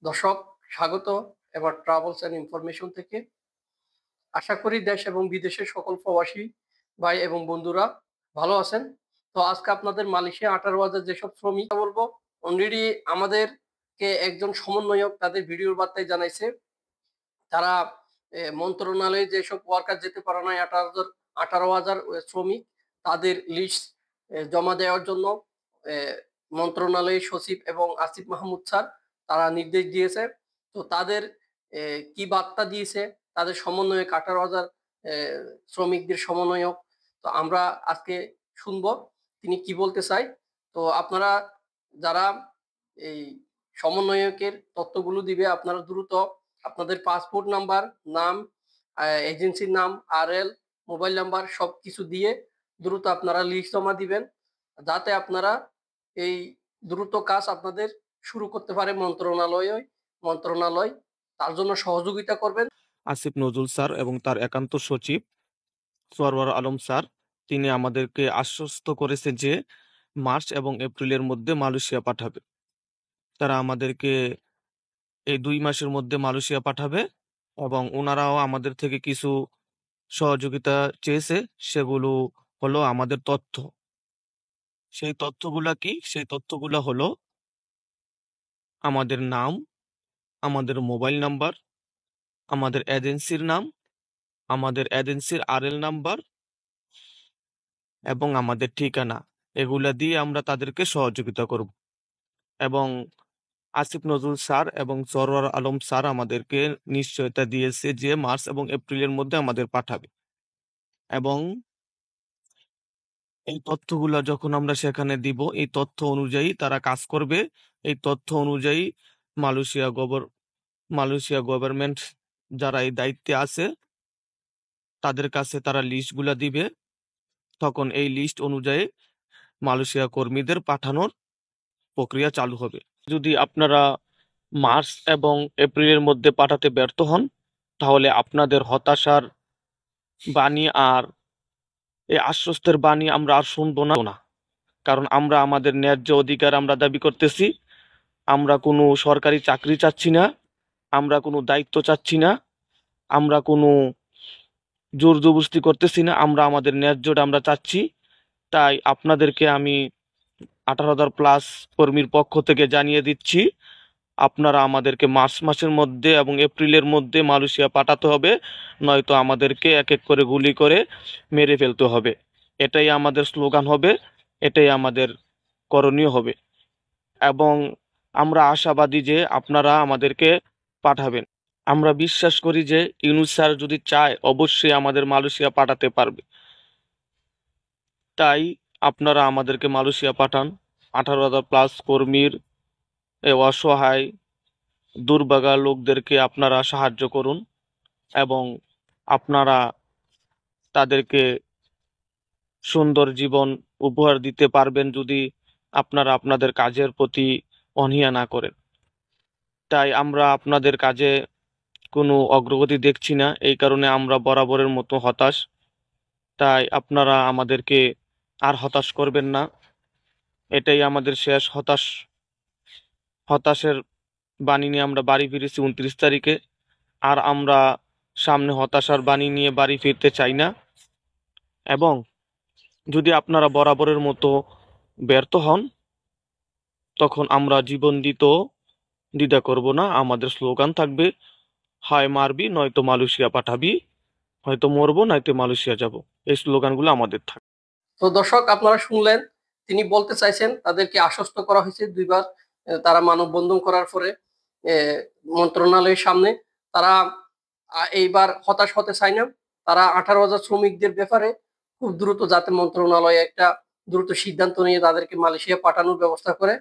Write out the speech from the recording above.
দর্শক, স্বাগত এবার ট্রাভেলস এন্ড ইনফরমেশন থেকে। আশা করি দেশ এবং বিদেশের সকল প্রবাসী ভাই এবং বন্ধুরা ভালো আছেন। তো আজকে আপনাদের মালয়েশিয়া 18,000 যেসব শ্রমিক বলবো, অলরেডি আমাদেরকে একজন সমন্বয়ক তাদের ভিডিওর বার্তায় জানাইছে তারা মন্ত্রণালয়ে যেসব ওয়ার্কার যেতে পারে না 18,000 শ্রমিক তাদের লিস্ট জমা দেওয়ার জন্য মন্ত্রণালয়ের সচিব এবং আসিফ মাহমুদ স্যার তারা নির্দেশ দিয়েছে। তো তাদের কি বার্তা দিয়েছে তাদের সমন্বয়ক 18,000 শ্রমিকদের সমন্বয়ক, তো আমরা আজকে শুনবো তিনি কি বলতে চাই। তো আপনারা যারা এই সমন্বয়কের তথ্যগুলো দিবে আপনারা দ্রুত আপনাদের পাসপোর্ট নাম্বার, নাম, এজেন্সির নাম, আরএল, মোবাইল নাম্বার সবকিছু দিয়ে দ্রুত আপনারা লিস্ট জমা দিবেন, যাতে আপনারা এই দ্রুত কাজ আপনাদের শুরু করতে পারে মন্ত্রণালয় তার জন্য সহযোগিতা করবেন। আসিফ নজরুল স্যার এবং তার একান্ত সচিব সরওয়ার আলম স্যার তিনি আমাদেরকে আশ্বস্ত করেছে যে মার্চ এবং এপ্রিলের মধ্যে মালয়েশিয়া পাঠাবে। তারা আমাদেরকে এই 2 মাসের মধ্যে মালয়েশিয়া পাঠাবে এবং ওনারাও আমাদের থেকে কিছু সহযোগিতা চেয়েছে। সেগুলো হলো আমাদের তথ্য। সেই তথ্যগুলা কি? সেই তথ্যগুলা হলো আমাদের নাম, আমাদের মোবাইল নাম্বার, আমাদের এজেন্সির নাম, আমাদের এজেন্সির আরএল নাম্বার এবং আমাদের ঠিকানা। এগুলা দিয়ে আমরা তাদেরকে সহযোগিতা করব। এবং আসিফ নজরুল স্যার এবং সরওয়ার আলম স্যার আমাদেরকে নিশ্চয়তা দিয়েছে যে মার্চ এবং এপ্রিলের মধ্যে আমাদের পাঠাবে। এবং এই তথ্যগুলা যখন আমরা সেখানে দিব, এই তথ্য অনুযায়ী তারা কাজ করবে। এই তথ্য অনুযায়ী মালয়েশিয়া গভর্নমেন্ট যারা এই দায়িত্বে আছে তাদের কাছে তারা লিস্টগুলা দিবে। তখন এই লিস্ট অনুযায়ী মালয়েশিয়া কর্মীদের পাঠানোর প্রক্রিয়া চালু হবে। যদি আপনারা মার্চ এবং এপ্রিলের মধ্যে পাঠাতে ব্যর্থ হন, তাহলে আপনাদের হতাশার বাণী আর এই আশ্বস্তের বাণী আমরা আর শুনবো না। কারণ আমরা আমাদের ন্যায্য অধিকার আমরা দাবি করতেছি। আমরা কোনো সরকারি চাকরি চাচ্ছি না, আমরা কোনো দায়িত্ব চাচ্ছি না, আমরা কোনো জোর জবরদস্তি করতেছি না, আমরা আমাদের ন্যায্যটা আমরা চাচ্ছি। তাই আপনাদেরকে আমি 18,000 প্লাস কর্মীর পক্ষ থেকে জানিয়ে দিচ্ছি, আপনারা আমাদেরকে মার্চ মাসের মধ্যে এবং এপ্রিলের মধ্যে মালয়েশিয়া পাঠাতে হবে, নয়তো আমাদেরকে এক এক করে গুলি করে মেরে ফেলতে হবে। এটাই আমাদের স্লোগান হবে, এটাই আমাদের করণীয় হবে। এবং আমরা আশাবাদী যে আপনারা আমাদেরকে পাঠাবেন। আমরা বিশ্বাস করি যে ইউনূস স্যার যদি চায় অবশ্যই আমাদের মালয়েশিয়া পাঠাতে পারবে। তাই আপনারা আমাদেরকে মালয়েশিয়া পাঠান। 18,000 প্লাস কর্মীর এই অসহায় দুর্ভাগা লোকদেরকে আপনারা সাহায্য করুন এবং আপনারা তাদেরকে সুন্দর জীবন উপহার দিতে পারবেন যদি আপনারা আপনাদের কাজের প্রতি অনীহা না করেন। তাই আমরা আপনাদের কাজে কোনো অগ্রগতি দেখছি না, এই কারণে আমরা বরাবরের মতো হতাশ। তাই আপনারা আমাদেরকে আর হতাশ করবেন না। এটাই আমাদের শেষ হতাশের বাণী নিয়ে আমরা বাড়ি ফিরেছি 29 তারিখে। আর আমরা সামনে হতাশার বাণী নিয়ে বাড়ি ফিরতে চাই না। এবং যদি আপনারা বরাবরের মতো ব্যর্থ হন, তখন আমরা জীবন দিতেও দ্বিধা করব না। আমাদের স্লোগান থাকবে, হয় মারবি নয়তো মালয়েশিয়া পাঠাবি, হয়তো মরবো নয়তো মালয়েশিয়া যাব। এই স্লোগানগুলো আমাদের থাকবে। তো দর্শক, আপনারা শুনলেন তিনি বলতে চাইছেন তাদেরকে আশ্বস্ত করা হয়েছে 2বার। তারা মানববন্ধন করার পরে মন্ত্রণালয়ের সামনে তারা এইবার হতাশ হতে চায় না। তারা 18,000 শ্রমিকদের ব্যাপারে খুব দ্রুত যাতে মন্ত্রণালয় একটা দ্রুত সিদ্ধান্ত নিয়ে তাদেরকে মালয়েশিয়া পাঠানোর ব্যবস্থা করে